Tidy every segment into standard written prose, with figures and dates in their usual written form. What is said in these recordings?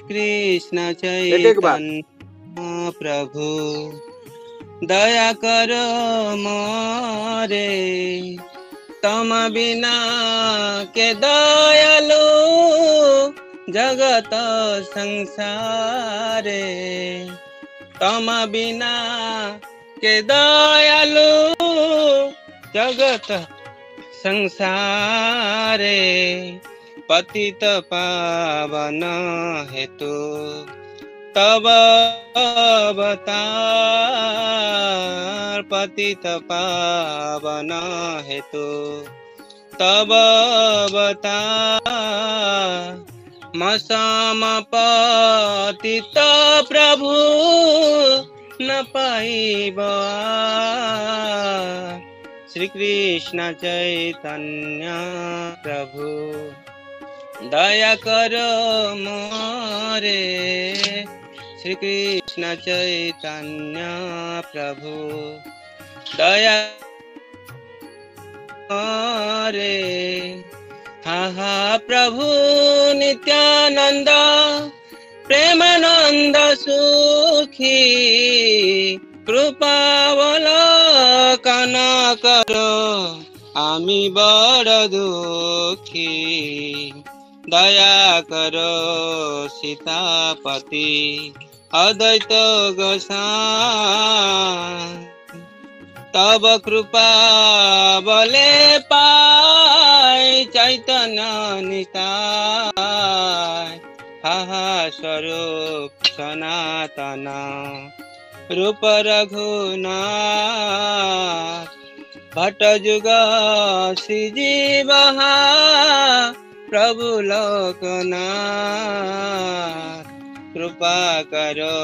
कृष्ण एक बार चैतन्य प्रभु दया करो मोरे तम बिना के दयालु जगत संसारे तम बिना के दयालु जगत संसारे पतित पावन हेतु तब अवतार पतित पावन हेतु तब अवतार मसम पतित प्रभु न पाइब श्री कृष्ण चैतन्य प्रभु दया करो मोरे श्री कृष्ण चैतन्य प्रभु दया मोरे हा हा प्रभु नित्यानंद प्रेमानंद सुखी कृपावलोकन करो आमी बड़ दुखी दया करो सीतापति अद्वैत गोसाई तब कृपा बले पाई चैतन्य निताय हा स्वरूप सनातन रूप रघुनाथ भट्ट जुग श्रीजीव प्रभु लोकनाथ कृपा करो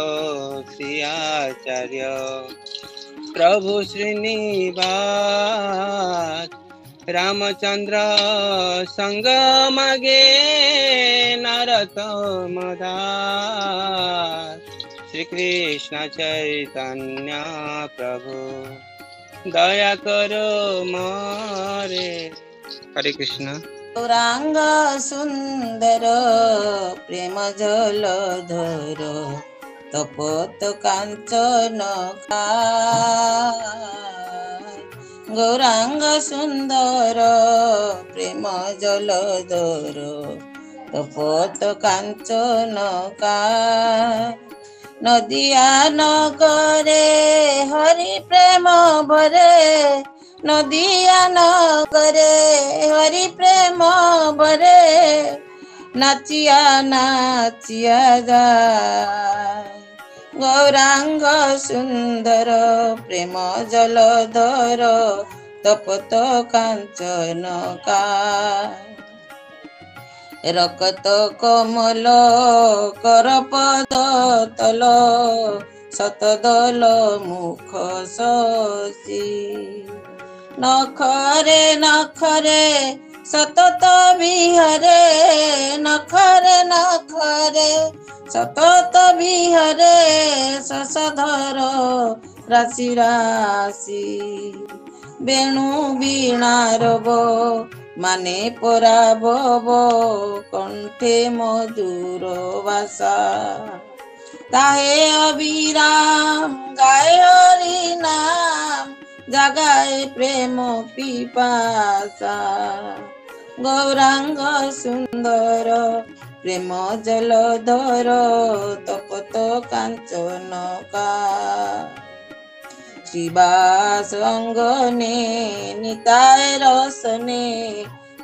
सियाचार्य प्रभु श्रीनिवास रामचंद्र संग मगे नरोत्तम दास श्री कृष्ण चैतन्य प्रभु दया करो मोरे हरे कृष्ण गौरांग सुंदर प्रेम जलधर तपत कांचन गौरांग सुंदर प्रेम जलधर तपत कांचन नदिया नगरे हरि प्रेम भरे नदिया नगरे हरि प्रेम भरे नाचिया नाचिया जाय गौरांग सुंदर प्रेम जलधर तपत कांचन रकत कमल करपद तल शतदल मुख शशि नखरे नखरे सतत विहरे नखरे नखरे सतत विहरे शशधर राशि राशि बेणु बीणारव माने पराभव कंठे मधुर भाषा ताहे अभिराम गाय हरि नाम जगाए प्रेम पिपासा गौरांग सुंदर प्रेम जलधर तपत कांचन श्रीवास अंगने निताय रसने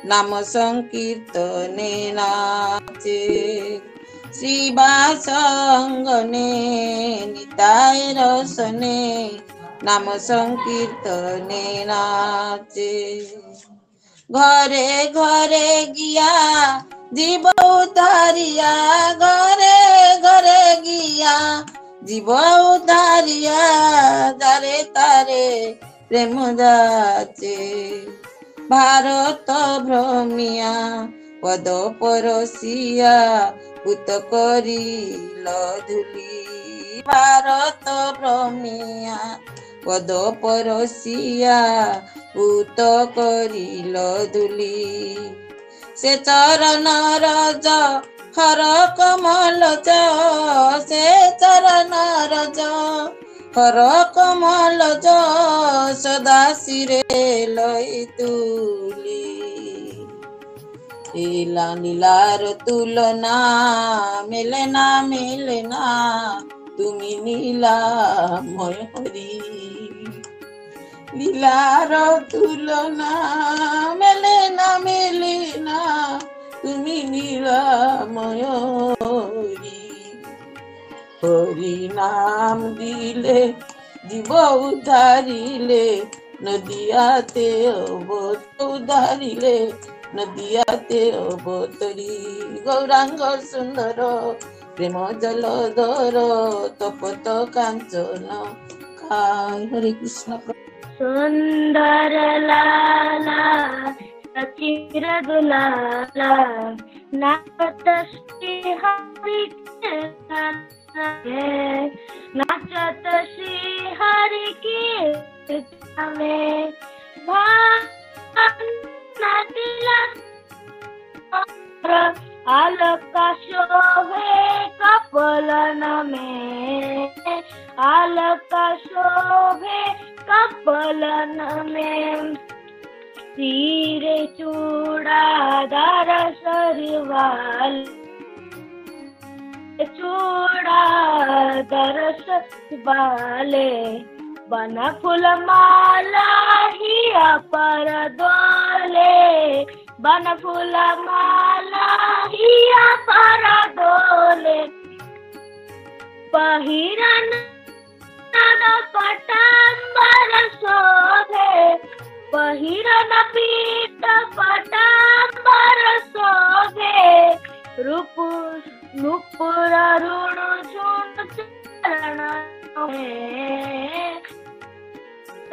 नाम संकीर्तने नाचे श्रीवास अंगने निताय रसने नाम संकीर्तने नाचे घरे घरे गिया जीव उधारिया घरे घरे गिया जीव उधारिया जारे तारे प्रेम जाचे भारत भ्रमिया पद परसिया पुत करिल धुली भारत भ्रमिया पद परसिया पुत करिल धुली से चरण रज हर कमल से चरण रज हर कमल सदा सिरे लई तुली लीला नीलार तुलना मिले ना तुमी नीलामय हरि लीलार तुलना मिले ना तुमी नीलामय हरि हरि नाम दिले जीव उधारिले नदियाते अवत उधारिले नदियाते अवतरी गौरांग सुंदर प्रेम जलधर तपत कांचन काय हरे कृष्ण सुंदर लाला सचिर दुलाला नाचत श्री हरि नाचत श्री हरि कीर्तन में अलका शोभे कपलन में अलका शोभे कपलन में तीरे चूड़ादार सरवाल चूड़ादार सरवाले बन फूल माला हिया पर दोले बन फूल माला हिया पर दोले पहिरन पटांबर शोभे पहिरन पीठ पटांबर शोभे रूप नुपुर रुणु चूर्ण चरण में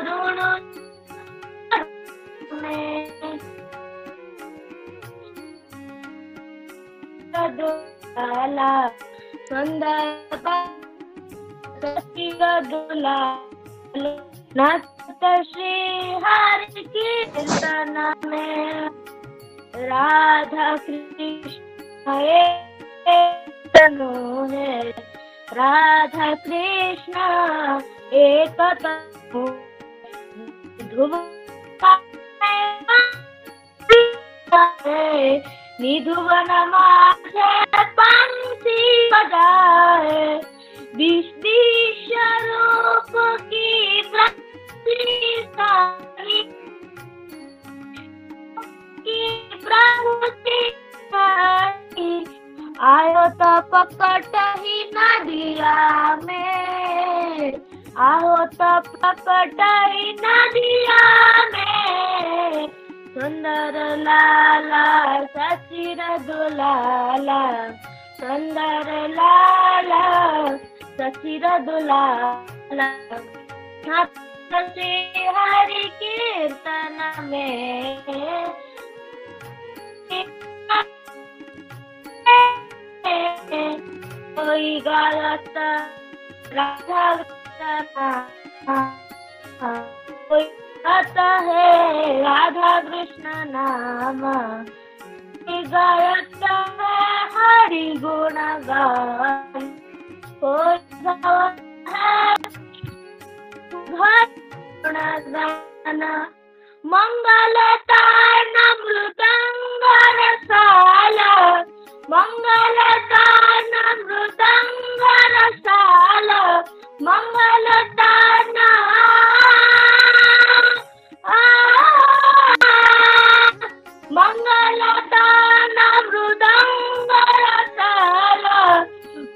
रुणु में दुलाला सुंदर दुला नाचत श्री हरि कीर्तन में राधा कृष्ण तनु है राधा कृष्ण एक तनु ध्रुव निधुवन माझे पंक्ति बजाए विश्व रूप की आयो तो पकट ही नदिया में आओ तो पकट ही नदिया में सुंदर लाला सचिर दुलाला सुंदर लाला सचिर दुलाला श्री हरि कीर्तन में कोई गायत राधा कोई गाता है राधा कृष्ण नाम कोई गाता है हरि गुण गान कोई गाता है गुण गान मंगलतान मृदंग रसाला मंगलतान मृदंग रसाला मंगलतान मंगलतान मृदंग रसाला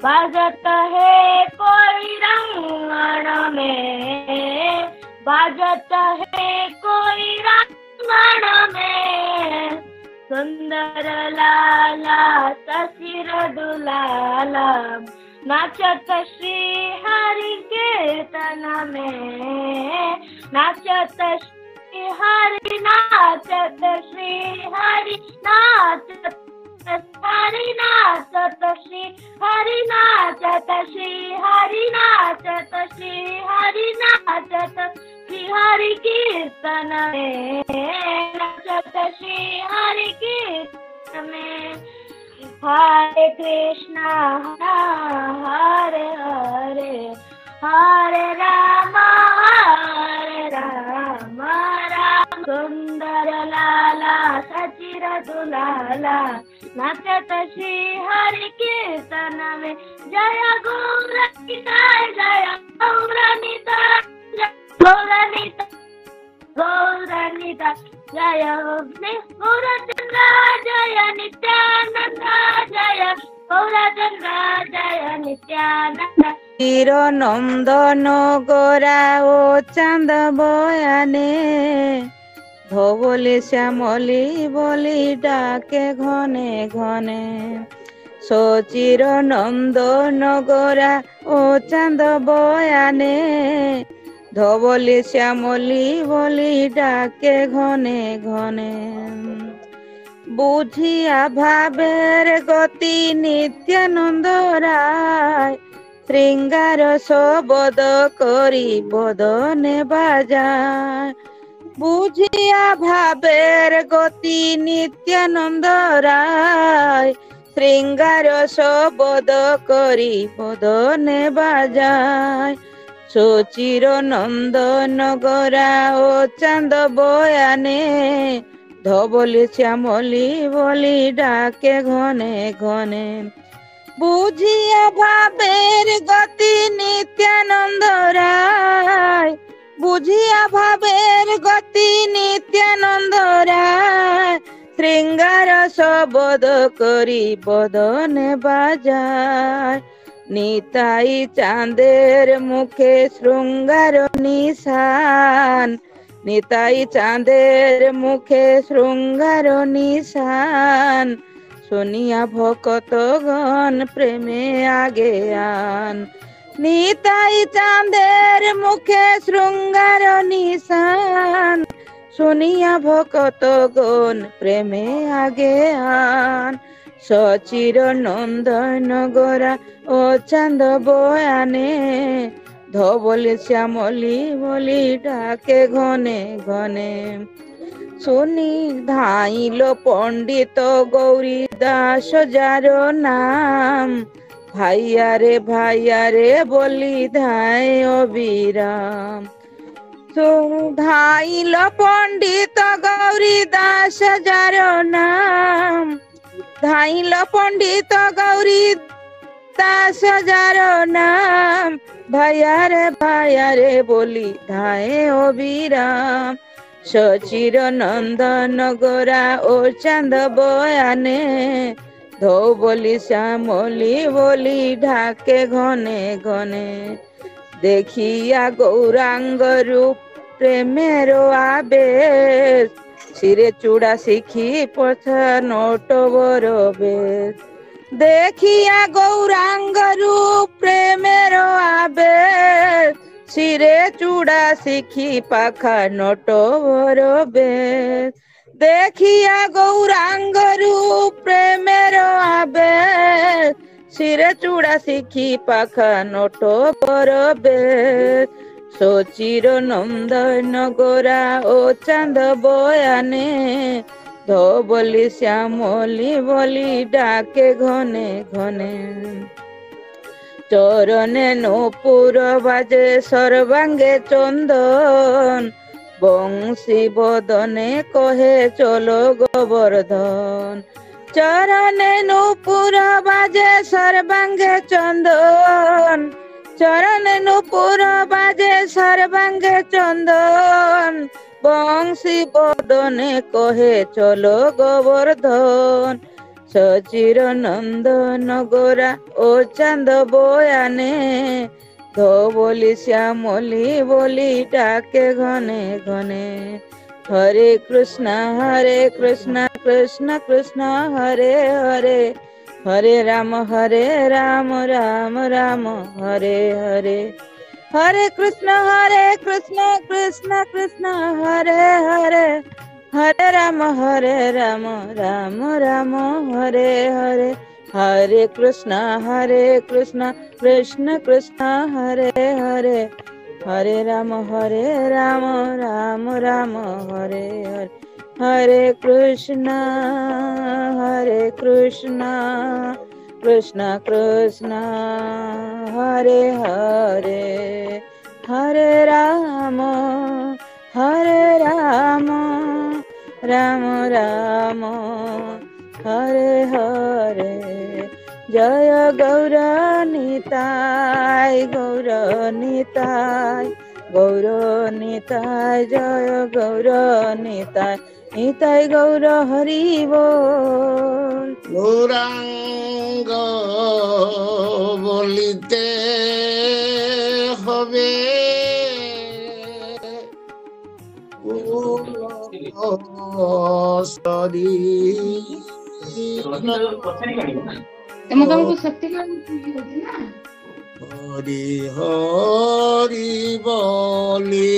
बाजत है कोई रंगण में बाजत है कोई रंगण में सुंदर लाला ससिर दुलाला नाचत श्री हरि कीर्तन में नाचत श्री हरि नाचत श्री हरि नाचत हरि नाचत श्री हरि नाचत श्री हरि नाचत श्री हरि नाचत श्री हरि कीर्तन में नाचत श्री हरि कीर्तन में Hare Krishna, Hare Hare, Hare Rama, Rama Sundara Lala, Sachira Dulala, Nachat Shri Hari Kirtan में Jaya Gauranita, Jaya Gauranita, Gauranita, Gauranita, Jaya Gaurachandra, Jaya Nityananda, Jaya Gaurachandra, Jaya Nityananda. চির নন্দন গোরা ও চাঁদ বয়ানে ধবলে শ্যামলি বলি ডাকে ঘনে ঘনে সচির নন্দন গোরা ও চাঁদ বয়ানে ধবলে শ্যামলি বলি ডাকে ঘনে ঘনে বুঝিয়া ভাবের গতি নিত্যানন্দ রায় শৃঙ্গার শবদ করি বদনে বাজায় বুঝিয়া ভাবের গতি নিত্যানন্দ রায় শৃঙ্গার শবদ করি বদনে বাজায় সচির নন্দন গোরা ও চাঁদ বয়ানে ধবলি শ্যামলি বলি ডাকে ঘনে ঘনে বুঝিয়া ভাবের গতি নিত্যানন্দ রায় বুঝিয়া ভাবের গতি নিত্যানন্দ রায় শৃঙ্গার শবদ করি বদনে বাজায় নিতাই চাঁদের মুখে শৃঙ্গার নিশান নিতাই চাঁদের মুখে শৃঙ্গার নিশান শুনিয়া ভকতগণ প্রেমে আগে আন নিতাই চাঁদের মুখে শৃঙ্গার নিশান শুনিয়া ভকতগণ প্রেমে আগে আন সচির নন্দন গোরা ও চাঁদ বয়ানে ধবলে শ্যামলি বলি ডাকে ঘনে ঘনে শুনি ধাইল পণ্ডিত গৌরী দাস যার নাম ভাইয়া রে বলি ধায় অবিরাম ধাইল পণ্ডিত গৌরী দাস যার নাম ধাইল পণ্ডিত গৌরী দাস যার নাম ভাইয়া রে বলি ধায় অবিরাম সচির নন্দন গোরা ও চাঁদ বয়ানে ধবলি শ্যামলি বলি ঢাকে ঘনে ঘনে দেখিয়া গৌরাঙ্গ রূপ প্রেমের আবেশ শিরে চূড়া শিখি পথা নোট বড় বেশ দেখিয়া গৌরাঙ্গ রূপ প্রেমের আবেশ শিরে চূড়া শিখি পাখা নোট বড় বেশ দেখিয়া গৌরাঙ্গ রূপ প্রেমের আবেশ শিরে চূড়া শিখি পাখা নোট বড় বেশ সচির নন্দন গোরা ও চাঁদ বয়ানে ধবলি শ্যামলি বলি ডাকে ঘনে ঘনে চরণে নূপুর বাজে সর্বাঙ্গে চন্দন বংশী বদনে কহে চলো গোবর্ধন চরণে নূপুর বাজে সর্বাঙ্গে চন্দন চরণে নূপুর বাজে সর্বাঙ্গে চন্দন বংশী বদনে কহে চলো গোবর্ধন সচির নন্দন গোরা ও চাঁদ বয়ানে ধবলি শ্যামলি বলি ডাকে ঘনে ঘনে হরে Krishna Krishna Krishna Hare Hare Hare Ram Ram Ram Hare Hare Hare Krishna Krishna Krishna Hare Hare Hare Ram Ram Ram Hare Hare Hare Krishna Krishna Krishna Hare Hare Hare Ram Ram Ram Hare Hare Hare Krishna, Krishna Krishna, Hare Hare, Hare Rama, Rama Rama, Hare Hare. Jaya Gaura Nitai, Gaura Nitai, Gaura Nitai, Jaya Gaura Nitai, Nitai Gaura Hari Bol. Gauranga বলিতে হবে হরি হরি বলিতে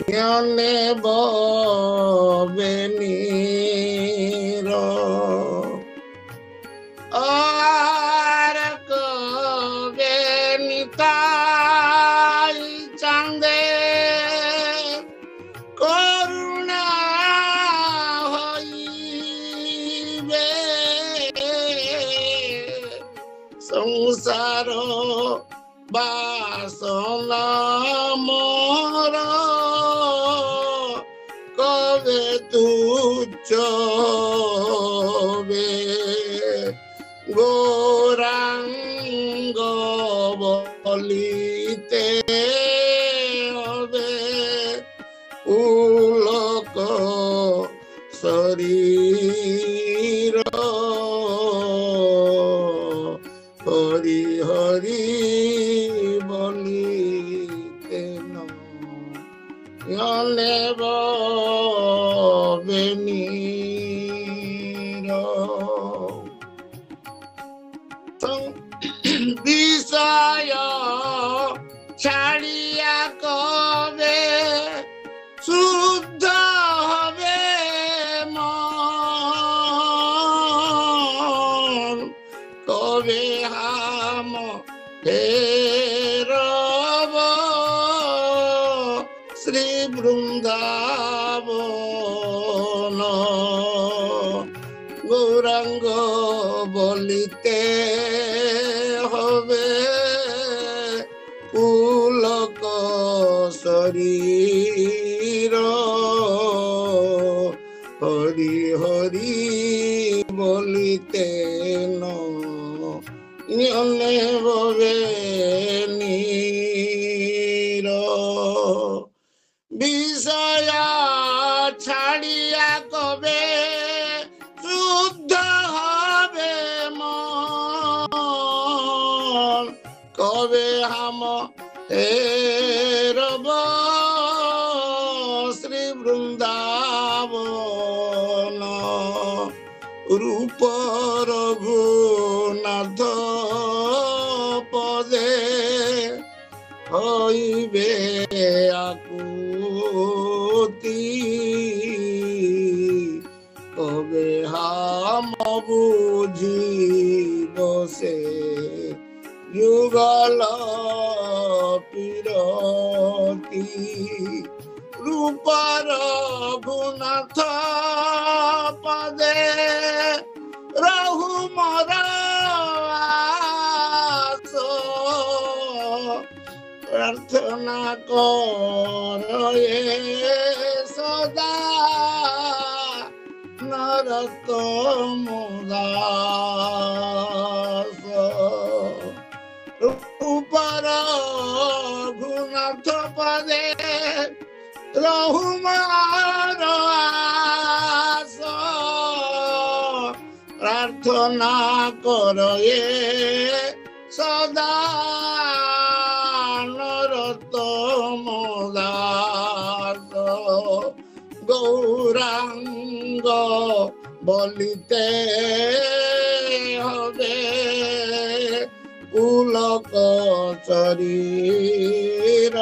জ্ঞানে ববে নির আর কবে নিতাই চাঁদে করুণা হইবে সংসার বাসনা মোর কবে তুচ্ছ হবে গৌরাঙ্গ বলিতে হবে পুলক শরীর হরি হরি বলিতে জ্ঞানে ববে নির বিষয় ছাড়িয়া কবে শুদ্ধ হবে মন কবে হাম ফেরব শ্রী বৃন্দাবন গৌরাঙ্গ বলিতে হবে পুলক শরীর হরি হরি বলিতে জ্ঞানে ববে নির বিষয় ছাড়িয়া কবে শুদ্ধ হবে মন কবে হাম এরব শ্রী বৃন্দাবন রূপ রঘুনাথ পদে হইবে আকুতি কবে হাম বুঝিব সে যুগল পিরতি রূপ রঘুনাথ পদে রহু মর আস প্রার্থনা কর সদা নরোত্তম দাস রূপ রঘুনাথ পদে রহু মর আস প্রার্থনা কর সদা নরোত্তম দাস গৌরাঙ্গ বলিতে হবে পুলক শরীর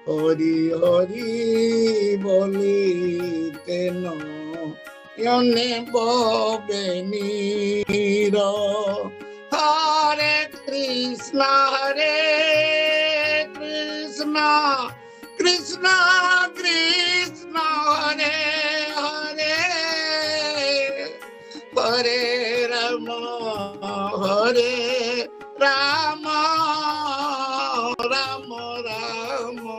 হরি হরি বলিতে জ্ঞানে ববে নির হরে Krishna Krishna Krishna Hare Hare Hare Rama Hare Rama Rama Rama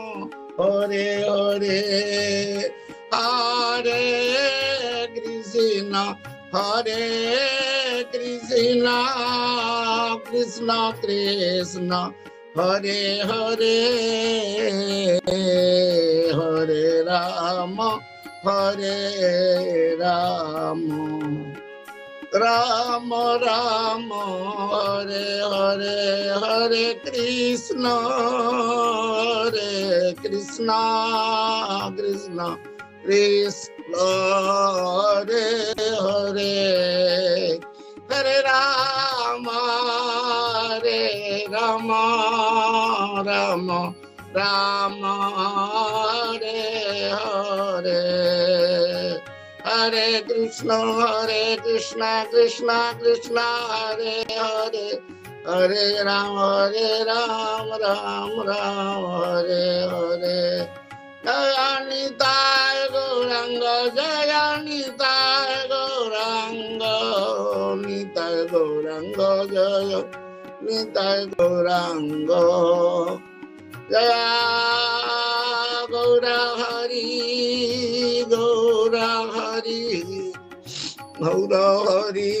Hare Hare Hare Krishna Hare Krishna Krishna Krishna Hare Hare Hare Rama Hare Rama Rama Rama Hare Hare Hare Krishna Krishna Krishna Hare Hare Hare Rama Rama Rama Rama Hare Hare Hare Krishna Krishna Krishna Hare Hare Hare Rama Rama Hare Hare Jaya Nitai Gauranga Jaya Nitai Gauranga Nitai Gauranga Jaya Nitai Gauranga Jaya Gaura Hari Gaura Hari Gaura Hari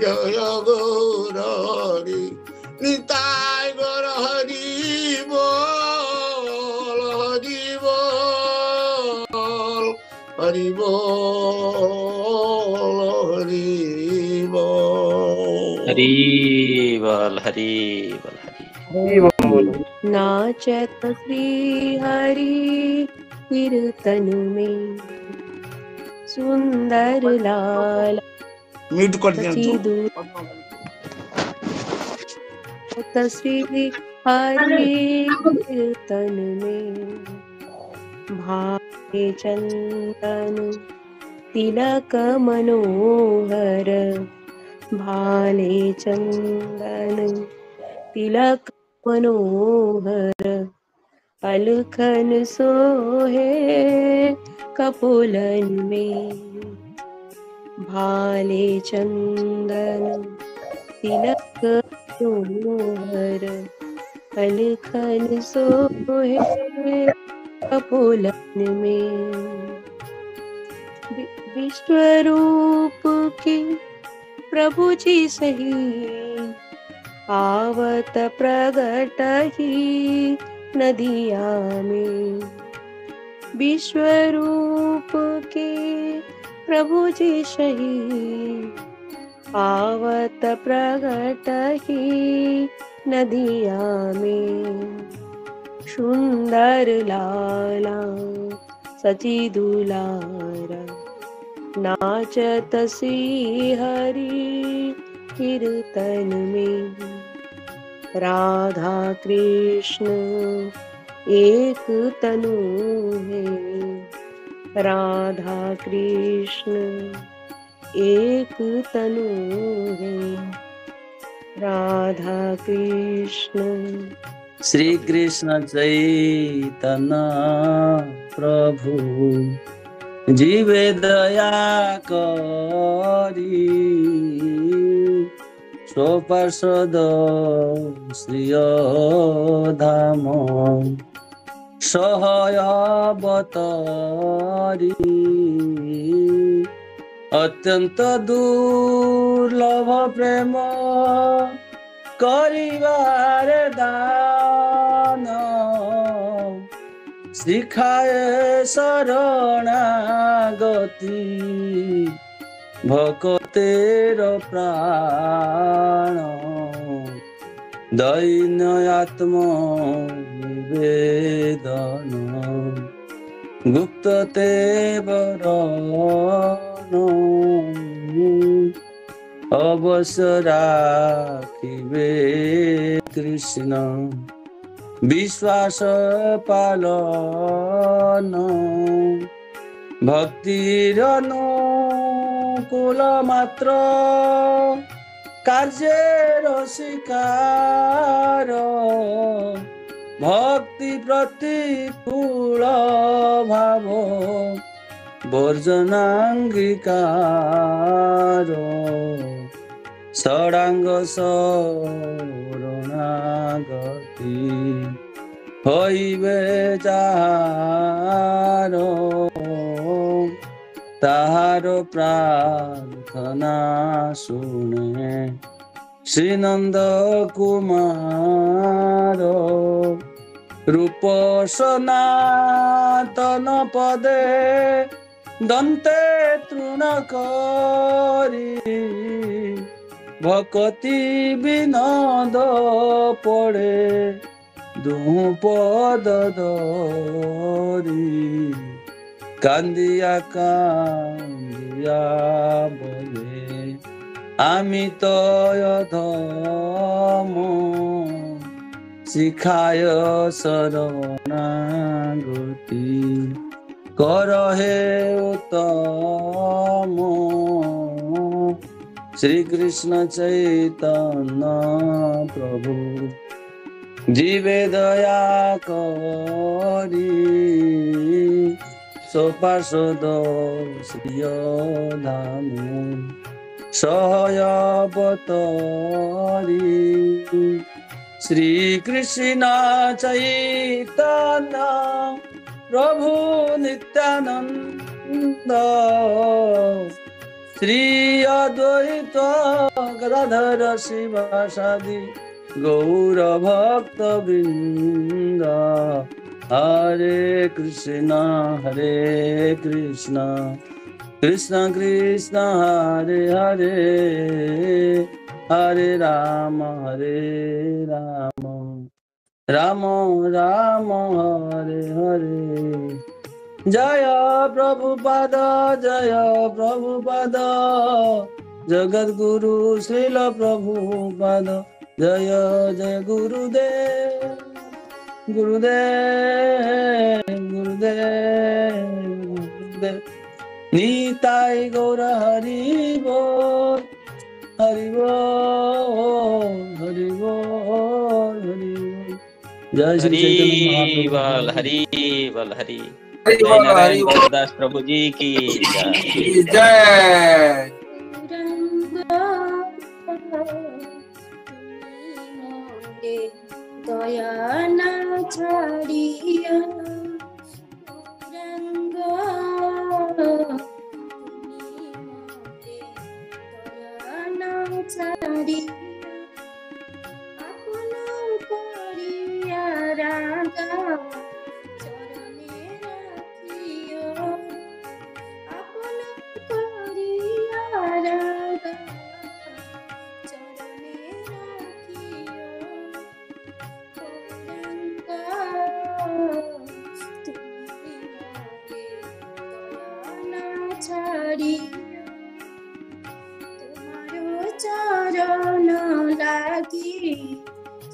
Jaya Gaura Hari Nitai Gaura Hari Bol Hari Bol Hari Bol Hari Bol हरी बोल हरी बोल हरी नाचत श्री हरि कीर्तन में सुंदर लाल mute कर दिया श्री हरि कीर्तन में भावे चंदन तिलक मनोहर भाले चंदन तिलक मनोहर अलखन सोहे कपोलन में भाले चंदन तिलक मनोहर अलखन सोहे कपोलन में विश्वरूप की प्रभु जी सही आवत प्रगट ही नदिया में विश्वरूप के प्रभु जी सही आवत प्रगट ही नदिया में सुंदर लाला सची दुलारा नाचत श्री हरि कीर्तन में राधा कृष्ण एक तनु है राधा कृष्ण एक तनु है राधा कृष्ण श्री कृष्ण चैतन्य प्रभु जीवे दया करी स्वपार्षद श्रिय धाम सहय अवतारी अत्यंत दुर्लभ प्रेम करिवार दान शिखाए शरणागति भक्तेर प्राण दैन्य आत्म निवेदन गुप्त ते वरण अवश्य राखिबे कृष्ण विश्वास पालन भक्तिर अनुकूल मात्र कार्यर शिकार भक्ति प्रतिकूल भाव वर्जनांगीकार षडांग शरणागति हईबे जाहार ताहार प्रार्थना सुने श्रीनंद कुमार रूप सनातन पदे दंते तृण करी भक्ति विनोद पड़े दुपद दरी कांदिया कांदिया बोले आमी तयधम शिखाय शरणागति कर हे उत्तम श्री कृष्ण चैतन्य प्रभु जीवे दया करी सोपार्षद श्रिय धाम सहयवतरी श्री कृष्ण चैतन्य प्रभु नित्यानंद श्री अद्वैत गदाधर शिवासादि गौर भक्त वृंद हरे कृष्ण कृष्ण कृष्ण हरे हरे हरे राम राम राम हरे हरे जय प्रभुपाद जगत गुरु श्रील प्रभुपाद जय जय गुरुदेव निताई गौर हरि बोल हरि बोल हरि बोल हरि बोल जय श्री चैतन्य महाप्रभु हरि बोल हरि हरि जय बोल नारायण हरि बोल दास प्रभु जी की जय। जय दया न छाड़िया रंग दया न छाड़िया अपन करिया रागा चरणे राखियो अपन करिया रागा चरणे राखियो तुम्हारो चरण लागी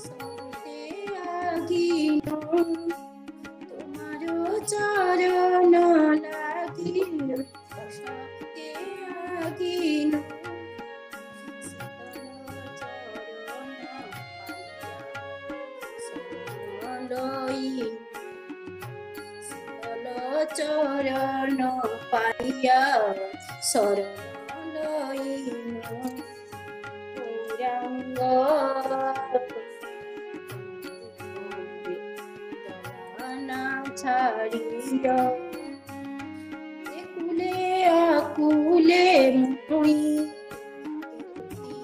सबते आगिनो तुम्हारो चरण लागी सबते आगिनो चरण पाइया शरण लइनो गौरांग दया छाड़िया एकुले आकुले मुई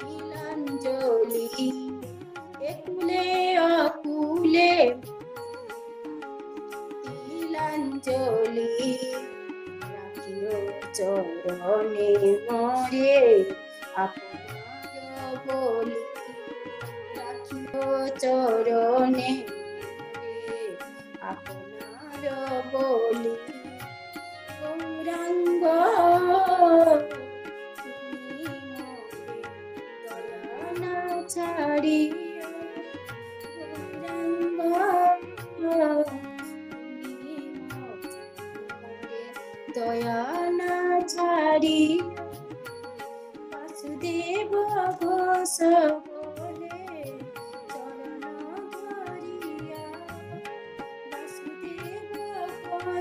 तिलांजलि एकुले आकुले तिलांजलि राखियो चरणे मोरे आपनार बोली राखियो चरणे मोरे आपनार बोली गौरांग তুমি মোরে দয়া না ছাড়িয়া গৌরাঙ্গ दया ना छाड़ी वासुदेव घोष बोले चरण धरिया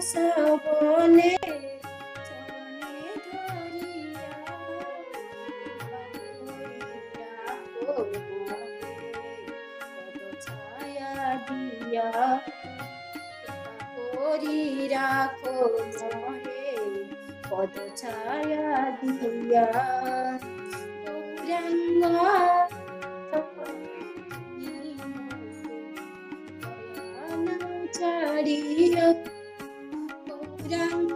শ্রবণে চরণে ধরিয়া ছায়া দিয়া করি রাখো মরে পদ ছায়া দিয়া গৌরাঙ্গ ছাড়িয়া গৌরাঙ্গ